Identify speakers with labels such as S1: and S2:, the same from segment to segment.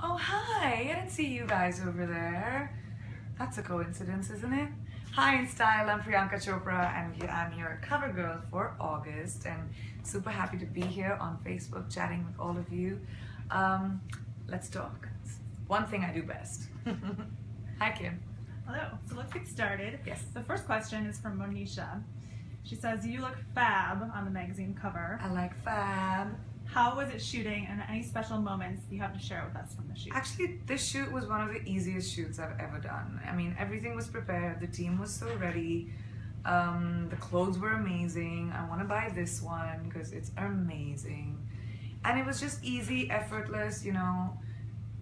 S1: Oh, hi! I didn't see you guys over there. That's a coincidence, isn't it? Hi in style, I'm Priyanka Chopra and I'm your cover girl for August and super happy to be here on Facebook chatting with all of you. Let's talk. It's one thing I do best. Hi, Kim.
S2: Hello, so let's get started.
S1: Yes.
S2: The first question is from Monisha. She says, you look fab on the magazine cover.
S1: I like fab.
S2: How was it shooting and any special moments you have to share with us from the shoot?
S1: Actually, this shoot was one of the easiest shoots I've ever done. I mean, everything was prepared, the team was so ready, the clothes were amazing. I want to buy this one because it's amazing. And it was just easy, effortless, you know,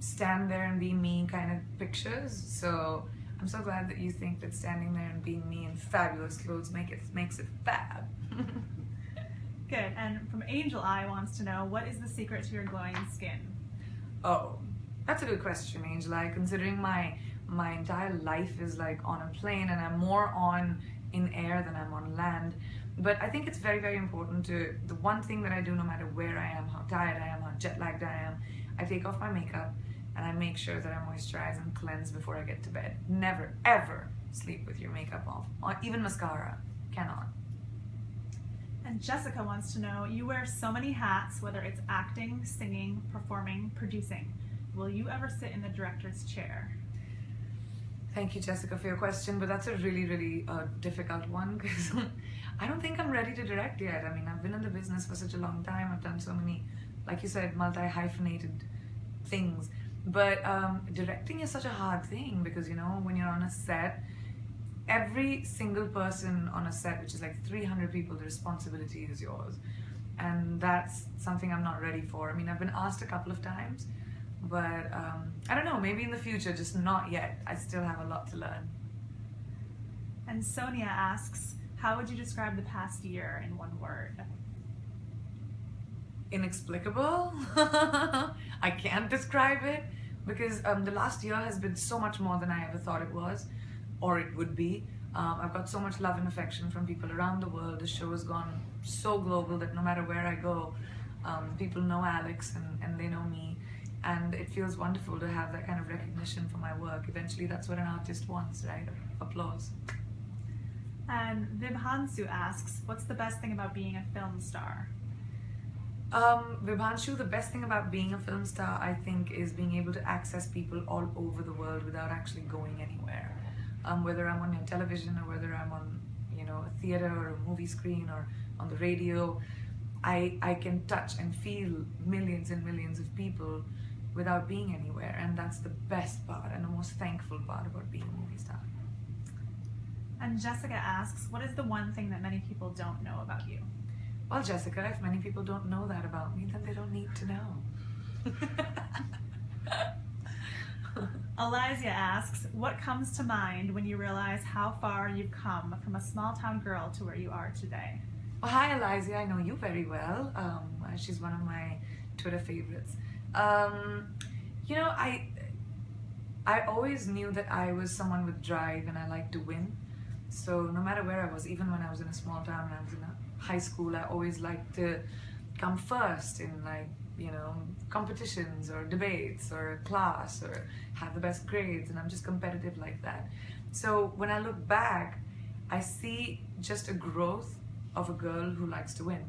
S1: stand there and be me kind of pictures. So I'm so glad that you think that standing there and being me in fabulous clothes makes it fab.
S2: Good, and from Angel Eye wants to know, what is the secret to your glowing skin?
S1: Oh, that's a good question, Angel Eye, considering my entire life is like on a plane and I'm more on in air than I'm on land. But I think it's very, very important to, the one thing that I do no matter where I am, how tired I am, how jet lagged I am, I take off my makeup and I make sure that I moisturize and cleanse before I get to bed. Never, ever sleep with your makeup off, or even mascara, cannot.
S2: And Jessica wants to know, you wear so many hats, whether it's acting, singing, performing, producing. Will you ever sit in the director's chair?
S1: Thank you, Jessica, for your question, but that's a really, really difficult one because I don't think I'm ready to direct yet. I mean, I've been in the business for such a long time. I've done so many, like you said, multi-hyphenated things. But directing is such a hard thing because, you know, when you're on a set, every single person on a set, which is like 300 people, the responsibility is yours. And that's something I'm not ready for. I mean, I've been asked a couple of times, but I don't know, maybe in the future, just not yet. I still have a lot to learn.
S2: And Sonia asks, how would you describe the past year in one word?
S1: Inexplicable. I can't describe it because the last year has been so much more than I ever thought it was or it would be. I've got so much love and affection from people around the world. The show has gone so global that no matter where I go, people know Alex and they know me, and it feels wonderful to have that kind of recognition for my work. Eventually that's what an artist wants, right? Applause.
S2: And Vibhansu asks, what's the best thing about being a film star?
S1: Vibhanshu, the best thing about being a film star, I think, is being able to access people all over the world without actually going anywhere. Whether I'm on your television or whether I'm on, you know, a theater or a movie screen or on the radio, I can touch and feel millions and millions of people without being anywhere, and that's the best part and the most thankful part about being a movie star.
S2: And Jessica asks, what is the one thing that many people don't know about you?
S1: Well, Jessica, if many people don't know that about me, then they don't need to know.
S2: Alizia asks, what comes to mind when you realize how far you've come from a small town girl to where you are today?
S1: Well, hi, Alizia. I know you very well. She's one of my Twitter favorites. You know, I always knew that I was someone with drive and I like to win. So no matter where I was, even when I was in a small town, when I was in a high school, I always liked to come first in, like, you know, competitions or debates or class or have the best grades, and I'm just competitive like that. So when I look back, I see just a growth of a girl who likes to win.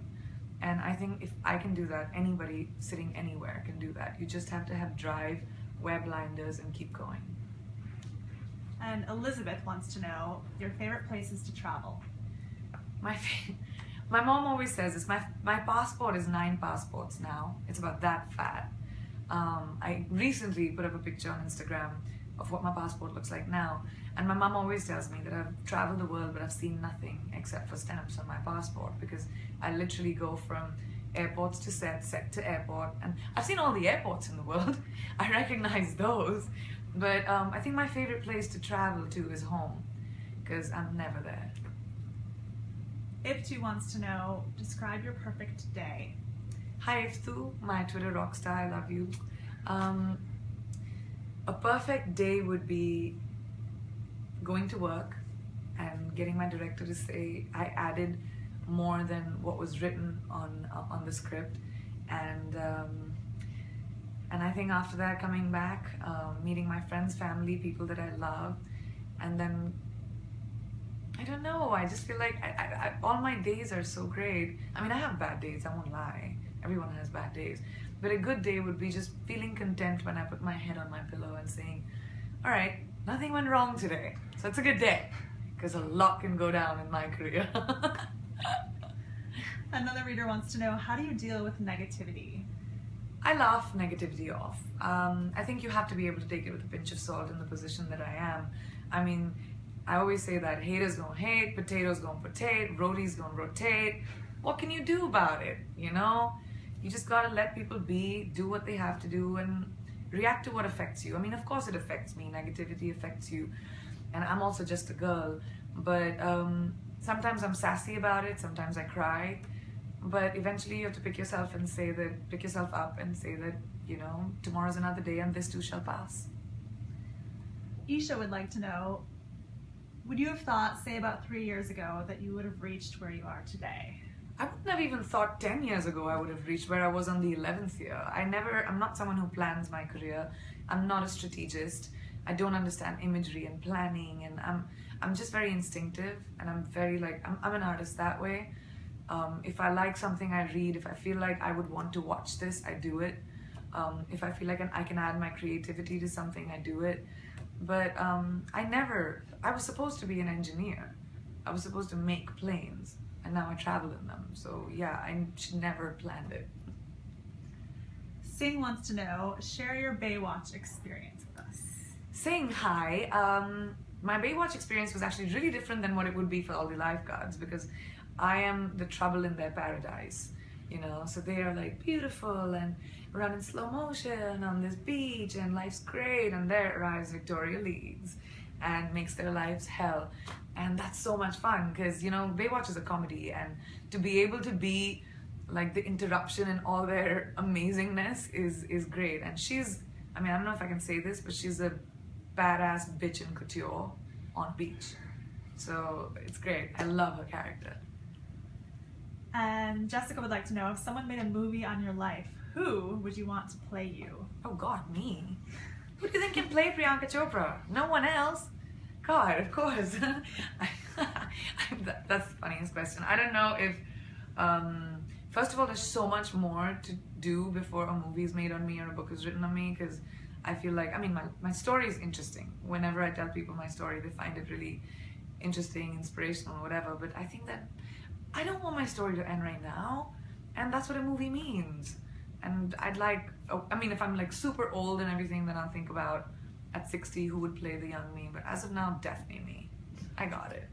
S1: And I think if I can do that, anybody sitting anywhere can do that. You just have to have drive, wear blinders, and keep going.
S2: And Elizabeth wants to know your favorite places to travel.
S1: My mom always says this, my passport is 9 passports now. It's about that fat. I recently put up a picture on Instagram of what my passport looks like now. And my mom always tells me that I've traveled the world, but I've seen nothing except for stamps on my passport, because I literally go from airports to set to airport. And I've seen all the airports in the world. I recognize those. But I think my favorite place to travel to is home, because I'm never there.
S2: Iftu wants to know, describe your perfect day.
S1: Hi Iftu, my Twitter rock star, I love you. A perfect day would be going to work and getting my director to say I added more than what was written on the script, and I think after that, coming back, meeting my friends, family, people that I love, and then I don't know. I just feel like all my days are so great. I mean, I have bad days. I won't lie. Everyone has bad days. But a good day would be just feeling content when I put my head on my pillow and saying, all right, nothing went wrong today. So it's a good day. Because a lot can go down in my career.
S2: Another reader wants to know, how do you deal with negativity?
S1: I laugh negativity off. I think you have to be able to take it with a pinch of salt in the position that I am. I mean, I always say that haters gonna hate, potatoes gonna potate, rotis gonna rotate. What can you do about it, you know? You just gotta let people be, do what they have to do, and react to what affects you. I mean, of course it affects me. Negativity affects you. And I'm also just a girl. But sometimes I'm sassy about it, sometimes I cry. But eventually you have to pick yourself up and say that, you know, tomorrow's another day and this too shall pass.
S2: Isha would like to know, would you have thought, say about 3 years ago, that you would have reached where you are today?
S1: I wouldn't have even thought 10 years ago I would have reached where I was on the 11th year. I'm not someone who plans my career. I'm not a strategist. I don't understand imagery and planning, and I'm just very instinctive, and I'm very like, I'm an artist that way. If I like something, I read. If I feel like I would want to watch this, I do it. If I feel like I can add my creativity to something, I do it. But I was supposed to be an engineer. I was supposed to make planes, and now I travel in them. So yeah, I should never have planned it.
S2: Singh wants to know, share your Baywatch experience with us.
S1: Saying hi, my Baywatch experience was actually really different than what it would be for all the lifeguards, because I am the trouble in their paradise, you know. So they are like beautiful and run in slow motion on this beach, and life's great, and there arrives Victoria Leeds and makes their lives hell. And that's so much fun, because, you know, Baywatch is a comedy, and to be able to be like the interruption in all their amazingness is great. And she's, I mean, I don't know if I can say this, but she's a badass bitch in couture on beach. So it's great. I love her character.
S2: And Jessica would like to know, if someone made a movie on your life, who would you want to play you?
S1: Oh God, me? Who do you think can play Priyanka Chopra? No one else. God, of course. That's the funniest question. I don't know if, first of all, there's so much more to do before a movie is made on me or a book is written on me, because I feel like, I mean, my story is interesting. Whenever I tell people my story, they find it really interesting, inspirational, whatever. But I think that I don't want my story to end right now, and that's what a movie means. And I'd like, I mean, if I'm like super old and everything, then I'll think about at 60 who would play the young me. But as of now, definitely me. I got it.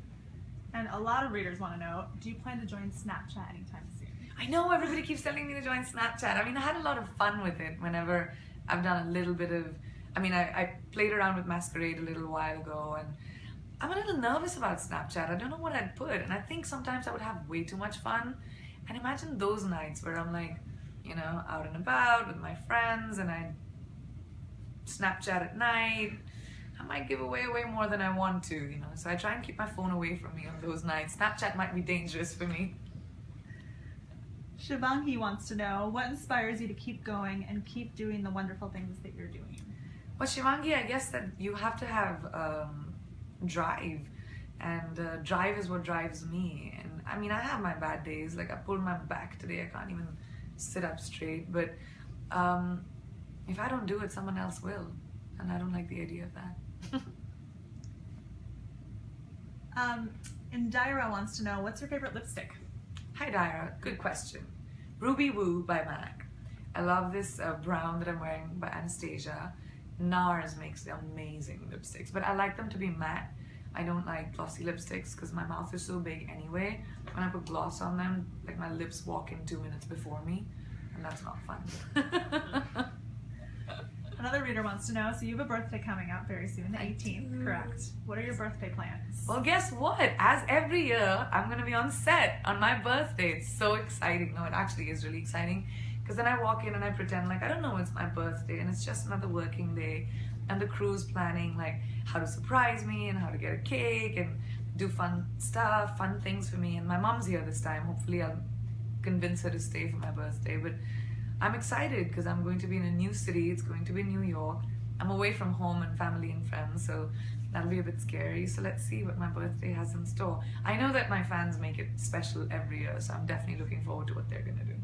S2: And a lot of readers want to know, do you plan to join Snapchat anytime soon?
S1: I know everybody keeps telling me to join Snapchat. I mean, I had a lot of fun with it whenever I've done a little bit of, I mean, I played around with Masquerade a little while ago, and I'm a little nervous about Snapchat. I don't know what I'd put, and I think sometimes I would have way too much fun. And imagine those nights where I'm like, you know, out and about with my friends, and I Snapchat at night. I might give away way more than I want to, you know. So I try and keep my phone away from me on those nights. Snapchat might be dangerous for me.
S2: Shivangi wants to know, what inspires you to keep going and keep doing the wonderful things that you're doing?
S1: Well, Shivangi, I guess that you have to have drive, and drive is what drives me. And I mean, I have my bad days. Like, I pulled my back today. I can't even sit up straight. But if I don't do it, someone else will, and I don't like the idea of that.
S2: Indira wants to know, what's your favorite lipstick?
S1: Hi Dyra, good question. Ruby Woo by MAC. I love this brown that I'm wearing by Anastasia. NARS makes the amazing lipsticks, but I like them to be matte. I don't like glossy lipsticks because my mouth is so big anyway. When I put gloss on them, like my lips walk in 2 minutes before me, and that's not fun.
S2: Another reader wants to know, so you have a birthday coming up very soon, the 18th, correct? What are your birthday plans?
S1: Well, guess what? As every year, I'm going to be on set on my birthday. It's so exciting. No, it actually is really exciting, because then I walk in and I pretend like I don't know it's my birthday, and it's just another working day, and the crew's planning like how to surprise me and how to get a cake and do fun stuff, fun things for me. And my mom's here this time. Hopefully I'll convince her to stay for my birthday. But I'm excited because I'm going to be in a new city. It's going to be New York. I'm away from home and family and friends, so that'll be a bit scary. So let's see what my birthday has in store. I know that my fans make it special every year, so I'm definitely looking forward to what they're gonna do.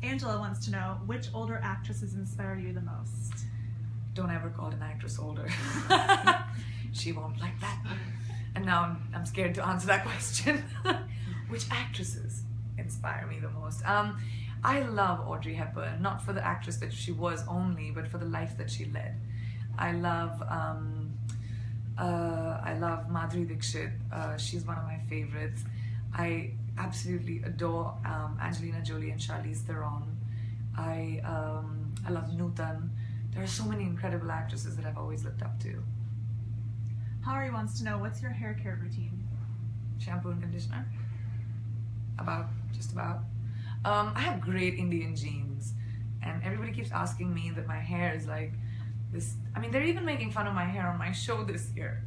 S2: Angela wants to know, which older actresses inspire you the most?
S1: Don't ever call an actress older. She won't like that. And now I'm scared to answer that question. Which actresses inspire me the most? I love Audrey Hepburn, not for the actress that she was only, but for the life that she led. I love Madhuri Dixit. She's one of my favorites. I absolutely adore Angelina Jolie and Charlize Theron. I love Nutan. There are so many incredible actresses that I've always looked up to.
S2: Hari wants to know, what's your hair care routine?
S1: Shampoo and conditioner. Just about. I have great Indian genes, and everybody keeps asking me that my hair is like this. I mean, they're even making fun of my hair on my show this year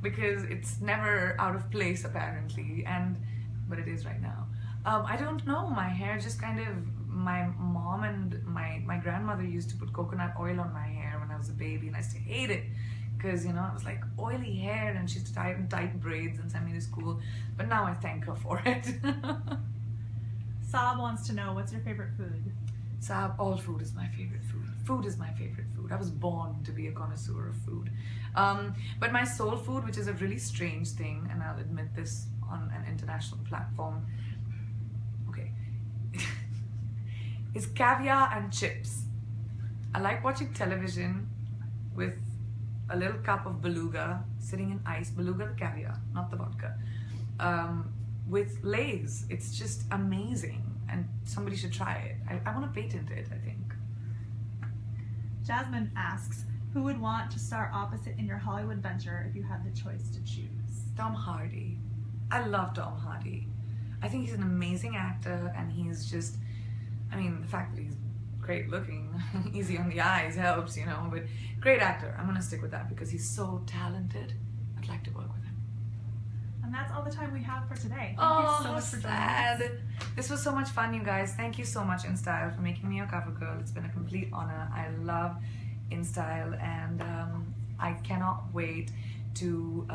S1: because it's never out of place apparently, but it is right now. I don't know, my hair just kind of, my mom and my grandmother used to put coconut oil on my hair when I was a baby, and I used to hate it because, you know, it was like oily hair, and she used to tie it in tight braids and send me to school, but now I thank her for it.
S2: Saab wants to know, what's your favorite food?
S1: Saab, all food is my favorite food. Food is my favorite food. I was born to be a connoisseur of food. But my soul food, which is a really strange thing, and I'll admit this on an international platform, okay, is caviar and chips. I like watching television with a little cup of beluga sitting in ice, beluga the caviar, not the vodka, with Lay's. It's just amazing, and somebody should try it. I want to patent it, I think.
S2: Jasmine asks, who would want to star opposite in your Hollywood venture if you had the choice to choose?
S1: Tom Hardy. I love Tom Hardy. I think he's an amazing actor, and he's just, I mean, the fact that he's great looking, easy on the eyes helps, you know, but great actor. I'm gonna stick with that because he's so talented. I'd like to work with him.
S2: And that's all the time we have for today. Thank
S1: Oh,
S2: you so much for joining
S1: sad.
S2: us.
S1: This was so much fun, you guys. Thank you so much, InStyle, for making me your cover girl. It's been a complete honor. I love InStyle, and I cannot wait to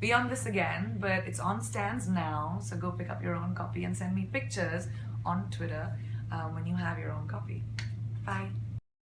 S1: be on this again, but it's on stands now, so go pick up your own copy and send me pictures on Twitter when you have your own copy. Bye.